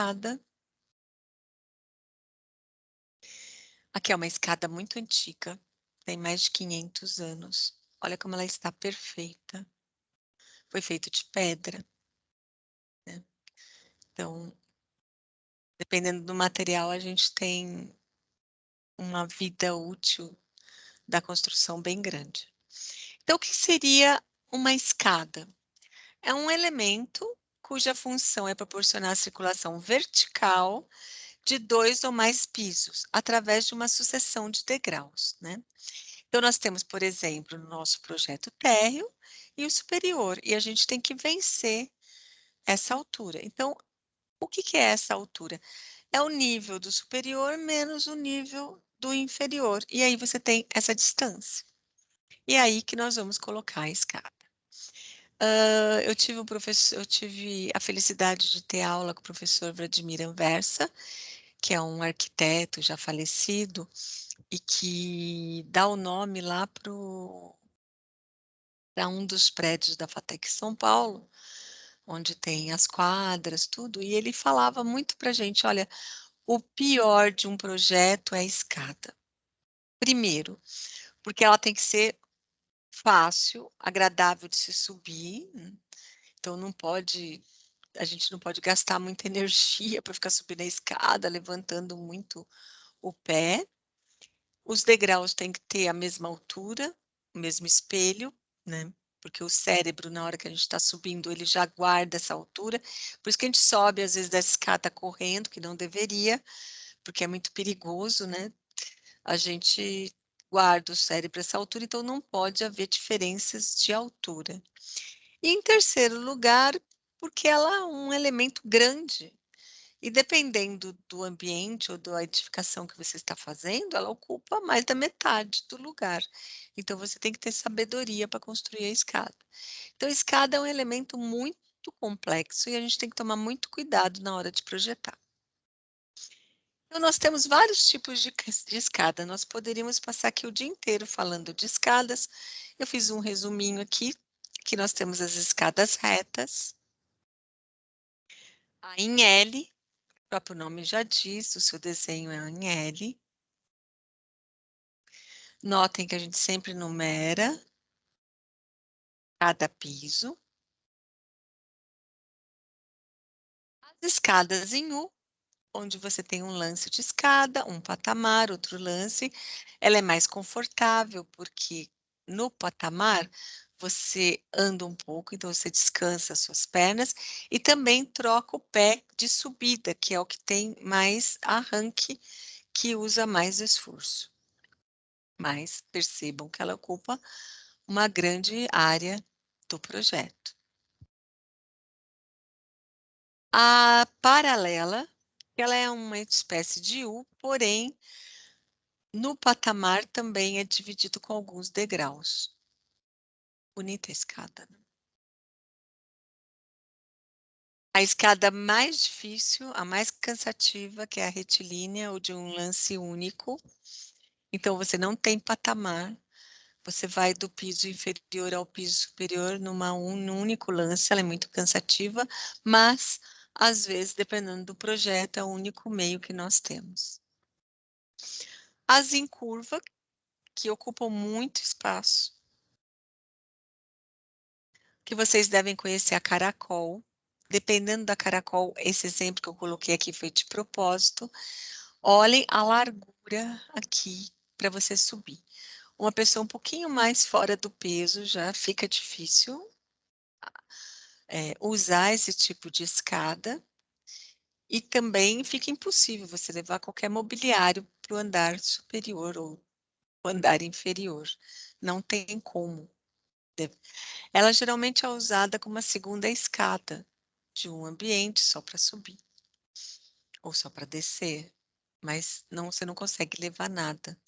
escada. Aqui é uma escada muito antiga, tem mais de 500 anos. Olha como ela está perfeita. Foi feito de pedra, né. Então, dependendo do material, a gente tem uma vida útil da construção bem grande. Então, o que seria uma escada? É um elemento cuja função é proporcionar a circulação vertical de 2 ou mais pisos, através de uma sucessão de degraus, né. Então nós temos, por exemplo, no nosso projeto térreo e o superior, e a gente tem que vencer essa altura. Então, o que que é essa altura? É o nível do superior menos o nível do inferior, e aí você tem essa distância. E é aí que nós vamos colocar a escada. Eu tive a felicidade de ter aula com o professor Vladimir Anversa, que é um arquiteto já falecido e que dá o nome lá para um dos prédios da FATEC São Paulo, onde tem as quadras, tudo, e ele falava muito para a gente: "Olha, o pior de um projeto é a escada. Primeiro, porque ela tem que ser fácil, agradável de se subir, então a gente não pode gastar muita energia para ficar subindo a escada, levantando muito o pé. Os degraus têm que ter a mesma altura, o mesmo espelho, né, porque o cérebro, na hora que a gente está subindo, ele já guarda essa altura, por isso que a gente sobe, às vezes, dessa escada correndo, que não deveria, porque é muito perigoso, né, a gente guarda o cérebro essa altura, então não pode haver diferenças de altura. E em terceiro lugar, porque ela é um elemento grande, e dependendo do ambiente ou da edificação que você está fazendo, ela ocupa mais da metade do lugar. Então você tem que ter sabedoria para construir a escada. Então a escada é um elemento muito complexo e a gente tem que tomar muito cuidado na hora de projetar. Então nós temos vários tipos de escada, nós poderíamos passar aqui o dia inteiro falando de escadas. Eu fiz um resuminho aqui, que nós temos as escadas retas, a em L, o próprio nome já diz, o seu desenho é em L. Notem que a gente sempre numera cada piso. As escadas em U, onde você tem um lance de escada, um patamar, outro lance, ela é mais confortável, porque no patamar você anda um pouco, então você descansa as suas pernas e também troca o pé de subida, que é o que tem mais arranque, que usa mais esforço. Mas percebam que ela ocupa uma grande área do projeto. A paralela, ela é uma espécie de U, porém, no patamar também é dividido com alguns degraus. Bonita a escada, né? A escada mais difícil, a mais cansativa, que é a retilínea ou de um lance único. Então você não tem patamar, você vai do piso inferior ao piso superior num único lance, ela é muito cansativa, mas às vezes, dependendo do projeto, é o único meio que nós temos. As em curva, que ocupam muito espaço, que vocês devem conhecer a caracol. Dependendo da caracol, esse exemplo que eu coloquei aqui foi de propósito. Olhem a largura aqui para você subir. Uma pessoa um pouquinho mais fora do peso já fica difícil usar esse tipo de escada. E também fica impossível você levar qualquer mobiliário para o andar superior ou o andar inferior. Não tem como. Ela geralmente é usada como a segunda escada de um ambiente só para subir ou só para descer, mas você não consegue levar nada.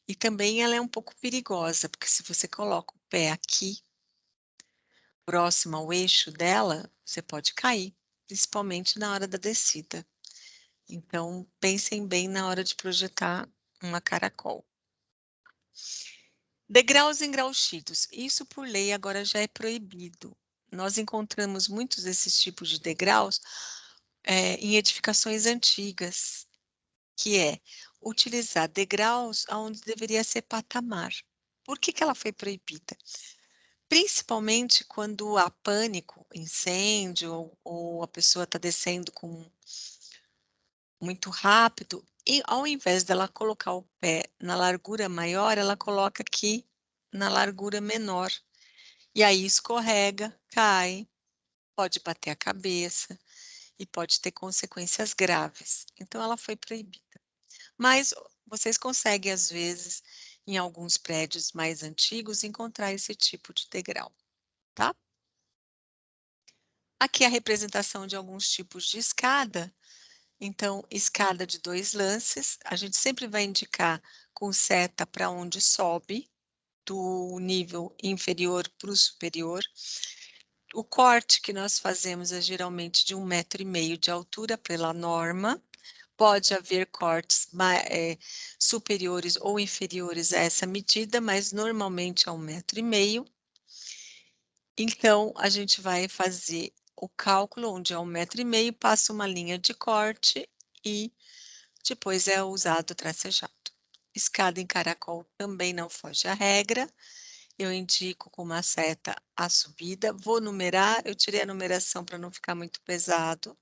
E também ela é um pouco perigosa, porque se você coloca o pé aqui, próximo ao eixo dela, você pode cair, principalmente na hora da descida. Então, pensem bem na hora de projetar uma caracol. Degraus engrauxidos. Isso, por lei, agora já é proibido. Nós encontramos muitos desses tipos de degraus em edificações antigas, que é utilizar degraus aonde deveria ser patamar. Por que que ela foi proibida? Principalmente quando há pânico, incêndio ou a pessoa está descendo com muito rápido, e ao invés dela colocar o pé na largura maior, ela coloca aqui na largura menor. E aí escorrega, cai, pode bater a cabeça e pode ter consequências graves. Então ela foi proibida. Mas vocês conseguem, às vezes, em alguns prédios mais antigos, encontrar esse tipo de degrau, tá? Aqui a representação de alguns tipos de escada. Então, escada de 2 lances, a gente sempre vai indicar com seta para onde sobe, do nível inferior para o superior. O corte que nós fazemos é geralmente de 1,5 m de altura pela norma. Pode haver cortes superiores ou inferiores a essa medida, mas normalmente é 1,5 m. Então, a gente vai fazer o cálculo onde é 1,5 m, passa uma linha de corte e depois é usado o tracejado. Escada em caracol também não foge à regra. Eu indico com uma seta a subida. Vou numerar, eu tirei a numeração para não ficar muito pesado.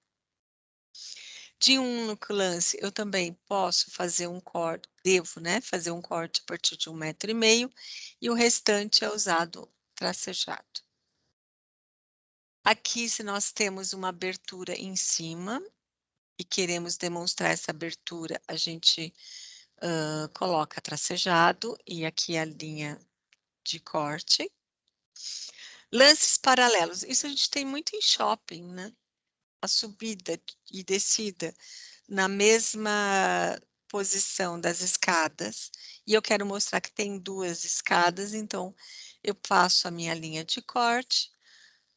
De um único lance, eu também posso fazer um corte, devo, né, fazer um corte a partir de 1,5 m e o restante é usado tracejado. Aqui, se nós temos uma abertura em cima e queremos demonstrar essa abertura, a gente coloca tracejado e aqui a linha de corte. Lances paralelos, isso a gente tem muito em shopping, né? A subida e descida na mesma posição das escadas, e eu quero mostrar que tem 2 escadas, então eu faço a minha linha de corte,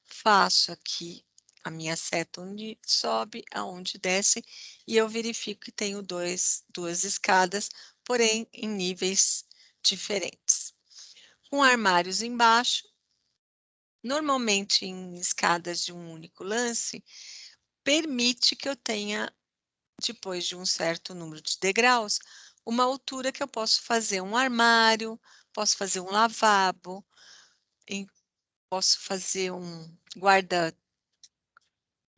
faço aqui a minha seta onde sobe, aonde desce, e eu verifico que tenho 2 escadas, porém em níveis diferentes. Com armários embaixo, normalmente em escadas de um único lance, permite que eu tenha, depois de um certo número de degraus, uma altura que eu posso fazer um armário, posso fazer um lavabo, posso fazer um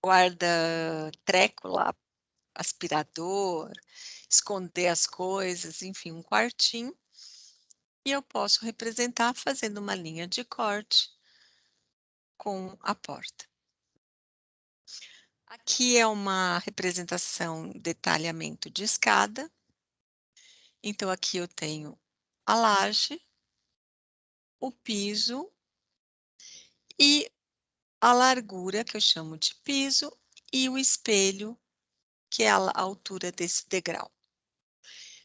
guarda-treco lá, aspirador, esconder as coisas, enfim, um quartinho. E eu posso representar fazendo uma linha de corte com a porta. Aqui é uma representação, detalhamento de escada. Então, aqui eu tenho a laje, o piso e a largura, que eu chamo de piso, e o espelho, que é a altura desse degrau.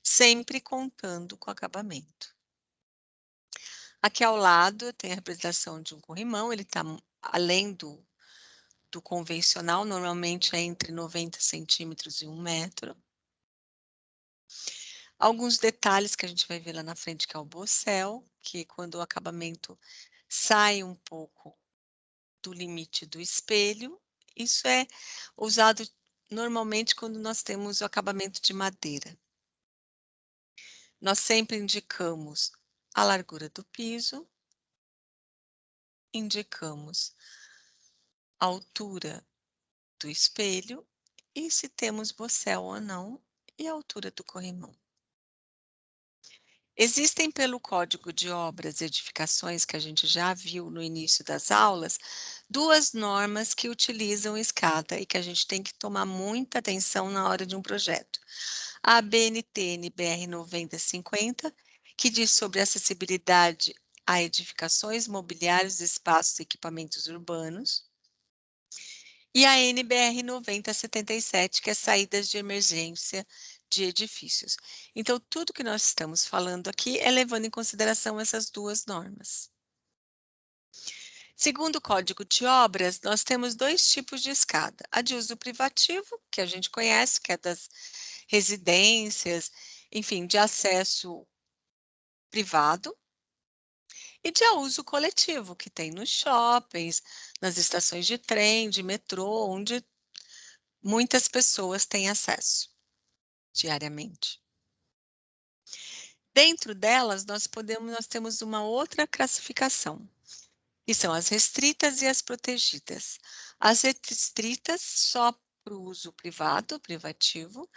Sempre contando com o acabamento. Aqui ao lado tem a representação de um corrimão, ele está além do convencional, normalmente é entre 90 centímetros e 1 metro. Alguns detalhes que a gente vai ver lá na frente, que é o bossel, que quando o acabamento sai um pouco do limite do espelho, isso é usado normalmente quando nós temos o acabamento de madeira. Nós sempre indicamos a largura do piso, indicamos a altura do espelho e se temos bossel ou não, e a altura do corrimão. Existem pelo Código de Obras e Edificações, que a gente já viu no início das aulas, 2 normas que utilizam escada e que a gente tem que tomar muita atenção na hora de um projeto. A ABNT NBR 9050, que diz sobre acessibilidade a edificações, mobiliários, espaços e equipamentos urbanos. E a NBR 9077, que é saídas de emergência de edifícios. Então, tudo que nós estamos falando aqui é levando em consideração essas 2 normas. Segundo o Código de Obras, nós temos 2 tipos de escada. A de uso privativo, que a gente conhece, que é das residências, enfim, de acesso privado, e de uso coletivo, que tem nos shoppings, nas estações de trem, de metrô, onde muitas pessoas têm acesso diariamente. Dentro delas, nós temos uma outra classificação, que são as restritas e as protegidas. As restritas só para o uso privado, privativo,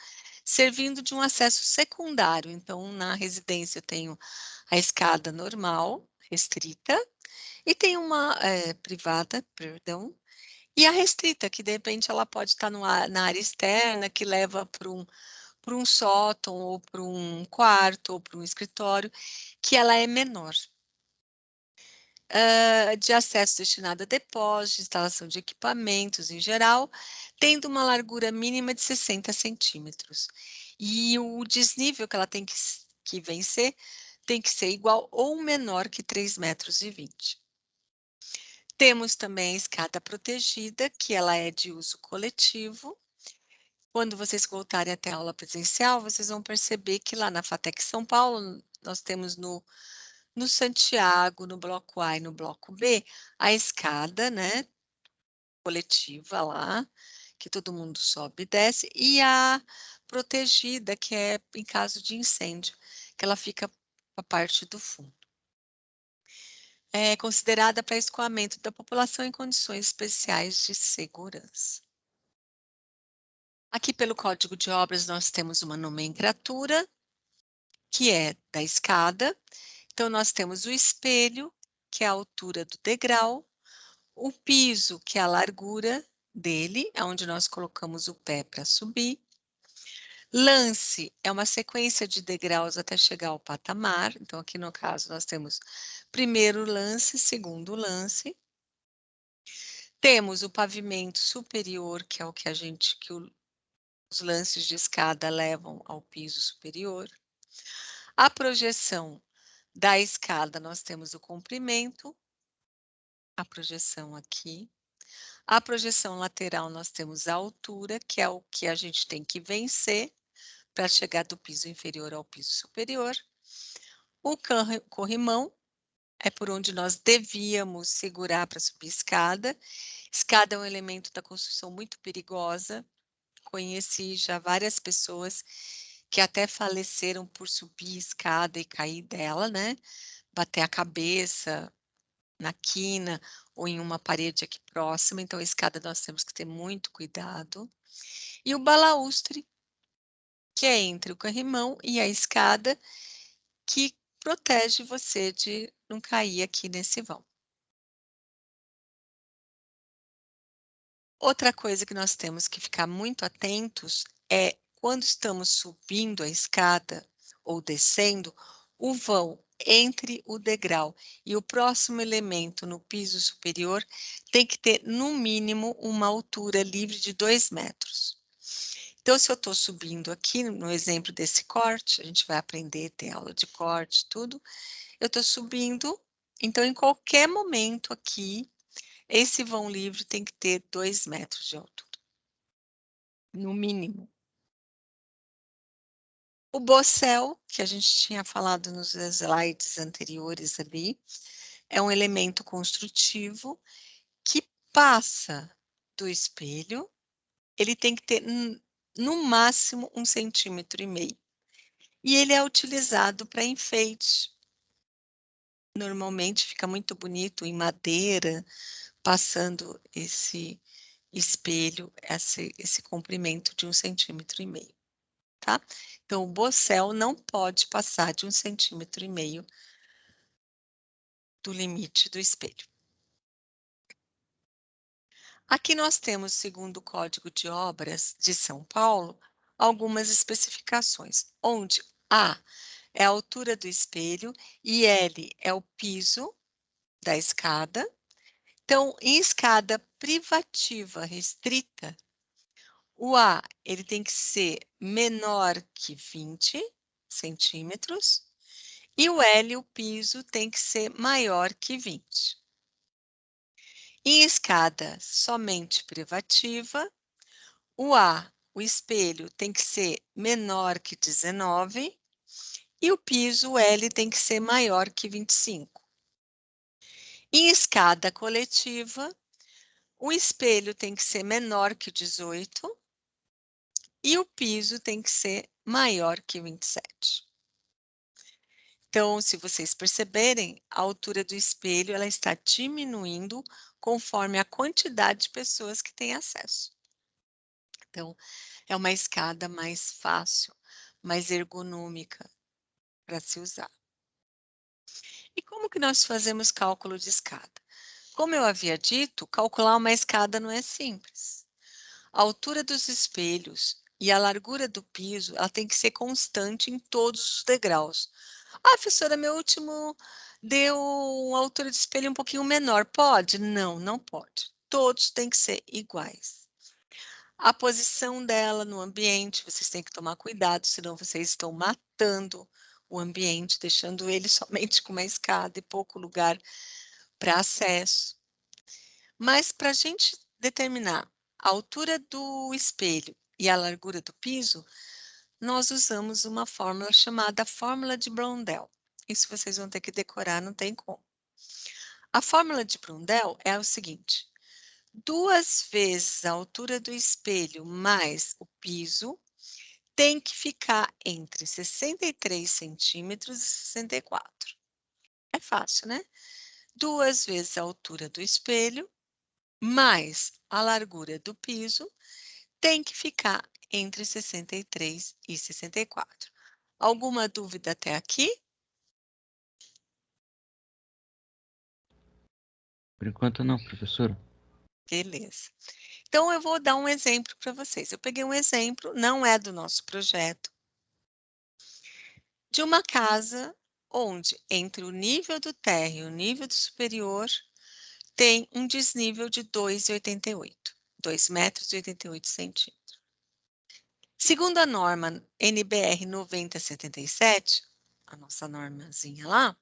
servindo de um acesso secundário. Então, na residência eu tenho a escada normal, restrita, e tem uma privada, perdão, e a restrita, que de repente ela pode estar na área externa, que leva para um sótão, ou para um quarto, ou para um escritório, que ela é menor. De acesso destinado a depósitos, instalação de equipamentos em geral, tendo uma largura mínima de 60 centímetros. E o desnível que ela tem que vencer tem que ser igual ou menor que 3,20 metros. Temos também a escada protegida, que ela é de uso coletivo. Quando vocês voltarem até a aula presencial, vocês vão perceber que lá na FATEC São Paulo, nós temos no Santiago, no bloco A e no bloco B, a escada, né, coletiva lá, que todo mundo sobe e desce, e a protegida, que é em caso de incêndio, que ela fica a parte do fundo. É considerada para escoamento da população em condições especiais de segurança. Aqui pelo Código de Obras nós temos uma nomenclatura, que é da escada. Então nós temos o espelho, que é a altura do degrau, o piso, que é a largura dele, onde nós colocamos o pé para subir. Lance é uma sequência de degraus até chegar ao patamar. Então, aqui no caso, nós temos primeiro lance, segundo lance. Temos o pavimento superior, que é o que os lances de escada levam ao piso superior. A projeção da escada, nós temos o comprimento, a projeção aqui. A projeção lateral, nós temos a altura, que é o que a gente tem que vencer para chegar do piso inferior ao piso superior. O corrimão é por onde nós devíamos segurar para subir escada. Escada é um elemento da construção muito perigosa. Conheci já várias pessoas que até faleceram por subir escada e cair dela, né? Bater a cabeça na quina ou em uma parede aqui próxima. Então, a escada nós temos que ter muito cuidado. E o balaústre, que é entre o corrimão e a escada, que protege você de não cair aqui nesse vão. Outra coisa que nós temos que ficar muito atentos é quando estamos subindo a escada ou descendo, o vão entre o degrau e o próximo elemento no piso superior tem que ter, no mínimo, uma altura livre de 2 metros. Então, se eu estou subindo aqui, no exemplo desse corte, a gente vai aprender, tem aula de corte, tudo. Eu estou subindo, então, em qualquer momento aqui, esse vão livre tem que ter 2 metros de altura, no mínimo. O bossel, que a gente tinha falado nos slides anteriores ali, é um elemento construtivo que passa do espelho, ele tem que ter, no máximo, 1,5 centímetros. E ele é utilizado para enfeite. Normalmente fica muito bonito em madeira, passando esse espelho, esse comprimento de 1,5 centímetros, tá? Então, o bossel não pode passar de 1,5 centímetros do limite do espelho. Aqui nós temos, segundo o Código de Obras de São Paulo, algumas especificações, onde A é a altura do espelho e L é o piso da escada. Então, em escada privativa restrita, o A ele tem que ser menor que 20 centímetros e o L, o piso, tem que ser maior que 20. Em escada somente privativa, o A, o espelho, tem que ser menor que 19 e o piso, o L, tem que ser maior que 25. Em escada coletiva, o espelho tem que ser menor que 18 e o piso tem que ser maior que 27. Então, se vocês perceberem, a altura do espelho ela está diminuindo conforme a quantidade de pessoas que têm acesso. Então, é uma escada mais fácil, mais ergonômica para se usar. E como que nós fazemos cálculo de escada? Como eu havia dito, calcular uma escada não é simples. A altura dos espelhos e a largura do piso, ela tem que ser constante em todos os degraus. Ah, professora, meu último deu uma altura de espelho um pouquinho menor. Pode? Não, não pode. Todos têm que ser iguais. A posição dela no ambiente, vocês têm que tomar cuidado, senão vocês estão matando o ambiente, deixando ele somente com uma escada e pouco lugar para acesso. Mas para a gente determinar a altura do espelho e a largura do piso, nós usamos uma fórmula chamada fórmula de Blondel. Isso vocês vão ter que decorar, não tem como. A fórmula de Blondel é o seguinte: 2 vezes a altura do espelho mais o piso tem que ficar entre 63 centímetros e 64. É fácil, né? 2 vezes a altura do espelho mais a largura do piso tem que ficar entre 63 e 64. Alguma dúvida até aqui? Por enquanto não, professora. Beleza. Então, eu vou dar um exemplo para vocês. Eu peguei um exemplo, não é do nosso projeto, de uma casa onde, entre o nível do térreo e o nível do superior, tem um desnível de 2,88, 2 metros e 88 centímetros. Segundo a norma NBR 9077, a nossa normazinha lá,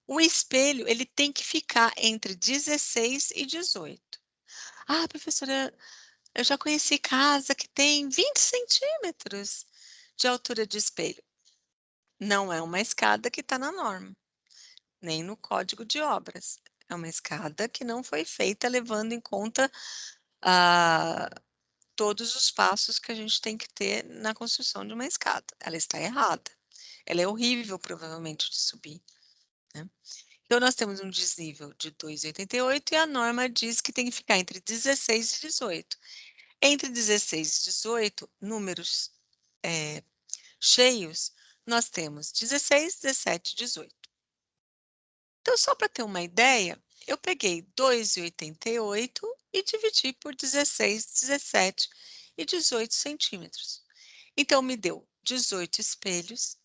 o espelho ele tem que ficar entre 16 e 18. Ah, professora, eu já conheci casa que tem 20 centímetros de altura de espelho. Não é uma escada que está na norma, nem no código de obras. É uma escada que não foi feita levando em conta todos os passos que a gente tem que ter na construção de uma escada. Ela está errada. Ela é horrível, provavelmente, de subir, né? Então, nós temos um desnível de 2,88 e a norma diz que tem que ficar entre 16 e 18. Entre 16 e 18, números cheios, nós temos 16, 17, 18. Então, só para ter uma ideia, eu peguei 2,88 e dividi por 16, 17 e 18 centímetros. Então, me deu 18 espelhos,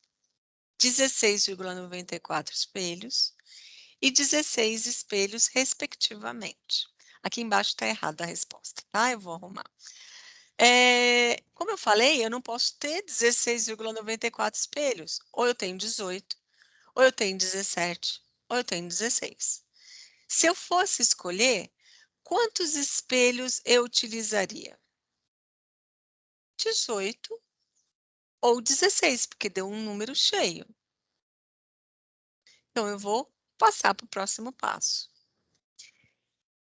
16,94 espelhos e 16 espelhos, respectivamente. Aqui embaixo está errada a resposta, tá? Eu vou arrumar. Como eu falei, eu não posso ter 16,94 espelhos. Ou eu tenho 18, ou eu tenho 17, ou eu tenho 16. Se eu fosse escolher, quantos espelhos eu utilizaria? 18 ou 16, porque deu um número cheio. Então, eu vou passar para o próximo passo.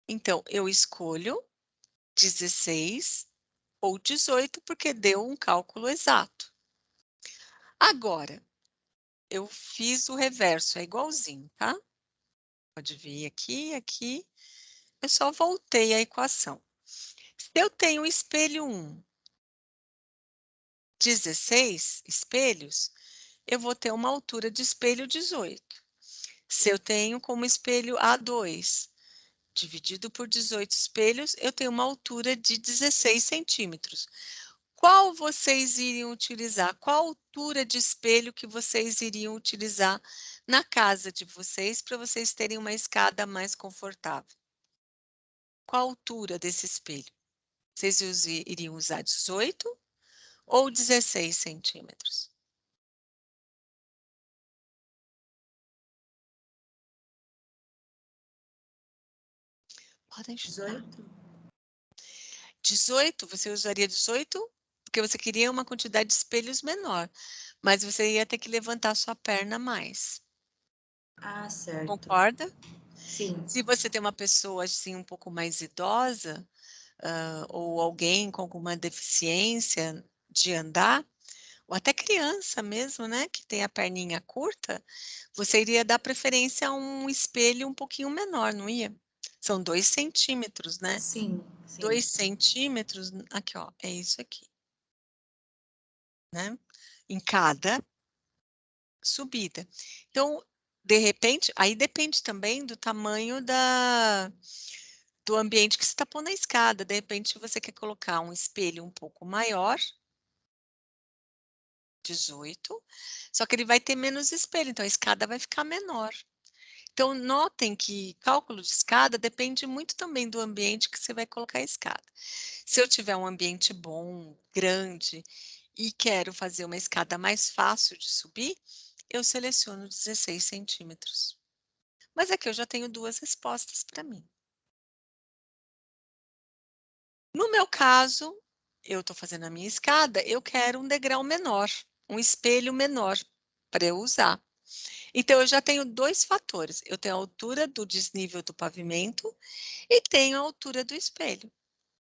Então, eu escolho 16 ou 18, porque deu um cálculo exato. Agora, eu fiz o reverso, é igualzinho, tá? Pode vir aqui, aqui. Eu só voltei a equação. Se eu tenho espelho 1, 16 espelhos, eu vou ter uma altura de espelho 18. Se eu tenho como espelho A2, dividido por 18 espelhos, eu tenho uma altura de 16 centímetros. Qual vocês iriam utilizar? Qual altura de espelho que vocês iriam utilizar na casa de vocês para vocês terem uma escada mais confortável? Qual a altura desse espelho? Vocês iriam usar 18 ou 16 centímetros? Podem chutar. 18, você usaria 18 porque você queria uma quantidade de espelhos menor, mas você ia ter que levantar sua perna mais. Ah, certo. Concorda? Sim. Se você tem uma pessoa assim um pouco mais idosa, ou alguém com alguma deficiência de andar, ou até criança mesmo, né, que tem a perninha curta, você iria dar preferência a um espelho um pouquinho menor, não ia? São 2 centímetros, né? Sim, sim. 2 centímetros, aqui ó, é isso aqui. Né? Em cada subida. Então, de repente, aí depende também do tamanho do ambiente que você está pondo a escada. De repente, você quer colocar um espelho um pouco maior, 18, só que ele vai ter menos espelho, então a escada vai ficar menor. Então, notem que cálculo de escada depende muito também do ambiente que você vai colocar a escada. Se eu tiver um ambiente bom, grande, e quero fazer uma escada mais fácil de subir, eu seleciono 16 centímetros. Mas aqui eu já tenho 2 respostas para mim. No meu caso, eu estou fazendo a minha escada, eu quero um degrau menor, um espelho menor para eu usar. Então, eu já tenho 2 fatores. Eu tenho a altura do desnível do pavimento e tenho a altura do espelho.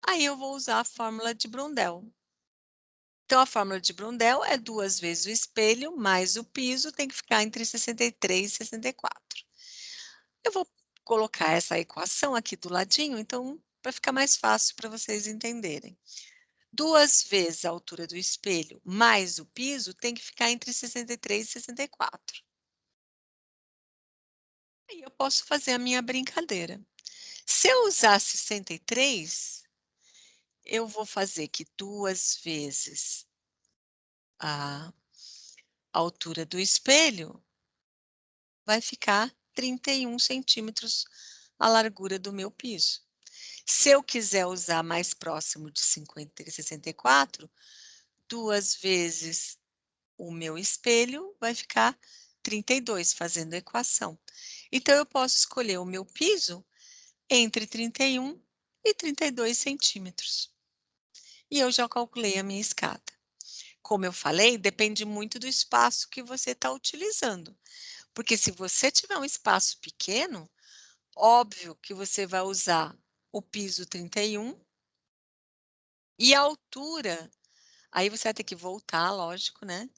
Aí eu vou usar a fórmula de Brundel. Então, a fórmula de Brundel é 2 vezes o espelho mais o piso, tem que ficar entre 63 e 64. Eu vou colocar essa equação aqui do ladinho, então, para ficar mais fácil para vocês entenderem. 2 vezes a altura do espelho mais o piso tem que ficar entre 63 e 64. Aí eu posso fazer a minha brincadeira. Se eu usar 63, eu vou fazer que 2 vezes a altura do espelho vai ficar 31 centímetros a largura do meu piso. Se eu quiser usar mais próximo de 50 e 64, 2 vezes o meu espelho vai ficar 32, fazendo a equação. Então, eu posso escolher o meu piso entre 31 e 32 centímetros. E eu já calculei a minha escada. Como eu falei, depende muito do espaço que você está utilizando. Porque se você tiver um espaço pequeno, óbvio que você vai usar o piso 31 e a altura, aí você vai ter que voltar, lógico, né?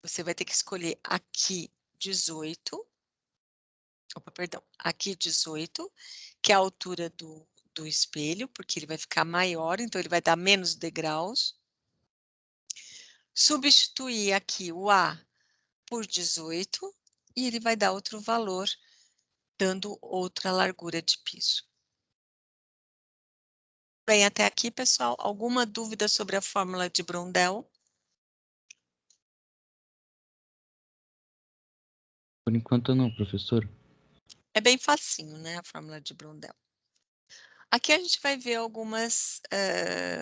Você vai ter que escolher aqui 18, opa, perdão, aqui 18, que é a altura do espelho, porque ele vai ficar maior, então ele vai dar menos degraus. Substituir aqui o A por 18 e ele vai dar outro valor, dando outra largura de piso. Bem, até aqui, pessoal, alguma dúvida sobre a fórmula de Brundel? Por enquanto não, professor. É bem facinho, né, a fórmula de Brundel. Aqui a gente vai ver algumas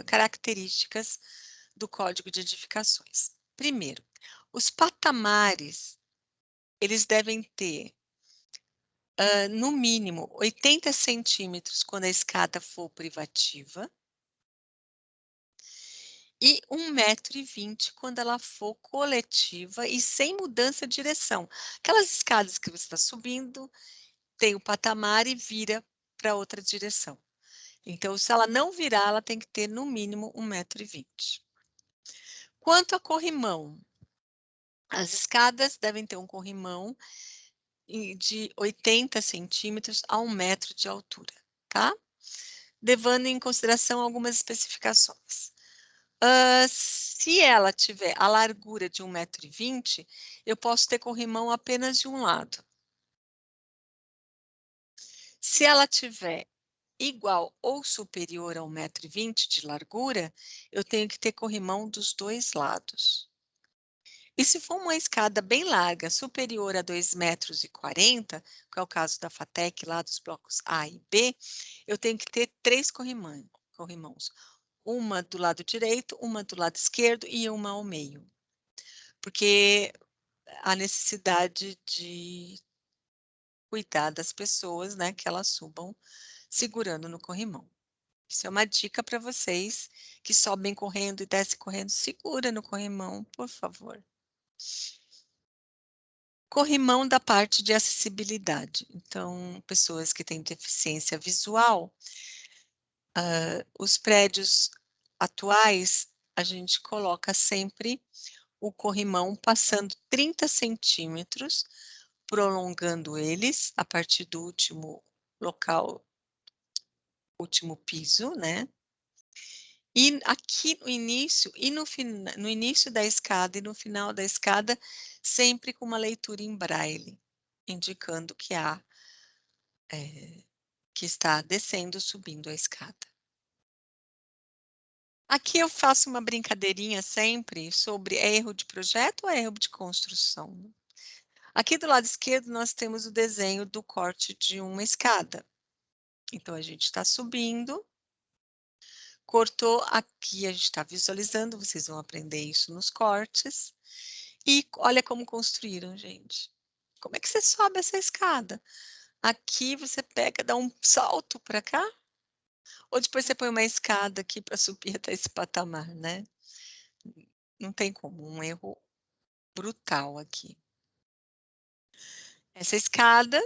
características do Código de Edificações. Primeiro, os patamares, eles devem ter, no mínimo, 80 centímetros quando a escada for privativa e 1,20 m quando ela for coletiva e sem mudança de direção. Aquelas escadas que você está subindo, tem o patamar e vira para outra direção. Então, se ela não virar, ela tem que ter no mínimo 1,20 m. Quanto a corrimão, as escadas devem ter um corrimão de 80 centímetros a 1 metro de altura, tá? Levando em consideração algumas especificações. Se ela tiver a largura de 1,20 m, eu posso ter corrimão apenas de um lado. Se ela tiver igual ou superior a 1,20 m de largura, eu tenho que ter corrimão dos 2 lados. E se for uma escada bem larga, superior a 2,40 m, que é o caso da FATEC, lá dos blocos A e B, eu tenho que ter 3 corrimãos. Uma do lado direito, uma do lado esquerdo e uma ao meio. Porque há necessidade de cuidar das pessoas, né, que elas subam segurando no corrimão. Isso é uma dica para vocês que sobem correndo e descem correndo, segura no corrimão, por favor. Corrimão da parte de acessibilidade. Então, pessoas que têm deficiência visual, os prédios atuais a gente coloca sempre o corrimão passando 30 centímetros, prolongando eles a partir do último local, último piso, né. E aqui no início e no início da escada e no final da escada, sempre com uma leitura em braille, indicando que que está descendo, subindo a escada. Aqui eu faço uma brincadeirinha sempre sobre é erro de projeto ou é erro de construção? Aqui do lado esquerdo nós temos o desenho do corte de uma escada. Então a gente está subindo, cortou aqui, a gente está visualizando, vocês vão aprender isso nos cortes. E olha como construíram, gente. Como é que você sobe essa escada? Aqui você pega, dá um salto para cá, ou depois você põe uma escada aqui para subir até esse patamar, né. Não tem como, um erro brutal aqui. Essa escada,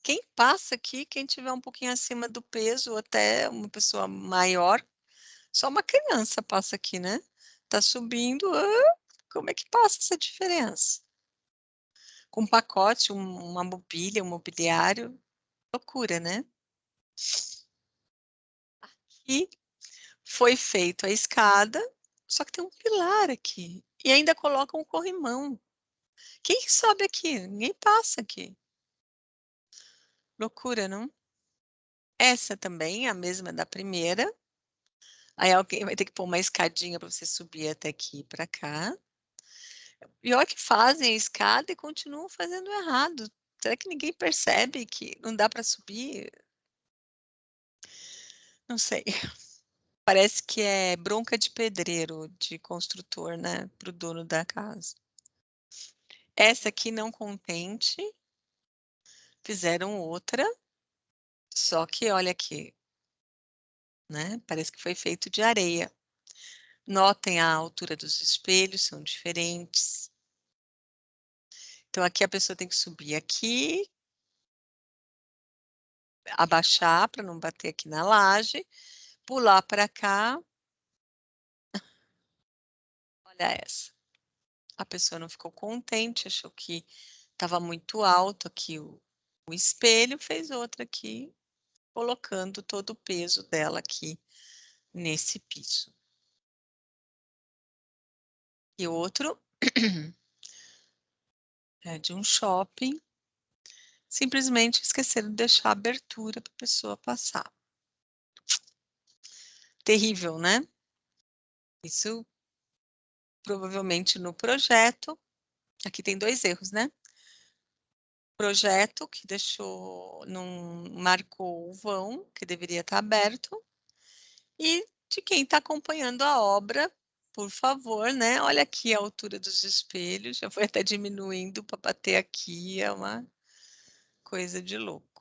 quem passa aqui, quem tiver um pouquinho acima do peso ou até uma pessoa maior, só uma criança passa aqui, né. Tá subindo, como é que passa essa diferença? Com um pacote, uma mobília, um mobiliário, loucura, né. E foi feito a escada, só que tem um pilar aqui, e ainda colocam um corrimão. Quem que sobe aqui? Ninguém passa aqui. Loucura, não? Essa também, a mesma da primeira. Aí alguém vai ter que pôr uma escadinha para você subir até aqui e pra cá. Pior que fazem a escada e continuam fazendo errado. Será que ninguém percebe que não dá para subir? Não sei. Parece que é bronca de pedreiro, de construtor, né, para o dono da casa. Essa aqui não contente, fizeram outra, só que olha aqui, né, parece que foi feito de areia. Notem a altura dos espelhos, são diferentes. Então aqui a pessoa tem que subir aqui, abaixar para não bater aqui na laje, pular para cá. Olha essa. A pessoa não ficou contente, achou que estava muito alto aqui o espelho, fez outra aqui, colocando todo o peso dela aqui nesse piso. E outro é de um shopping, simplesmente esqueceram de deixar abertura para a pessoa passar. Terrível, né? Isso provavelmente no projeto, aqui tem 2 erros, né? Projeto que deixou, não marcou o vão, que deveria estar aberto, e de quem está acompanhando a obra, por favor, né, olha aqui a altura dos espelhos, já foi até diminuindo para bater aqui, é uma coisa de louco.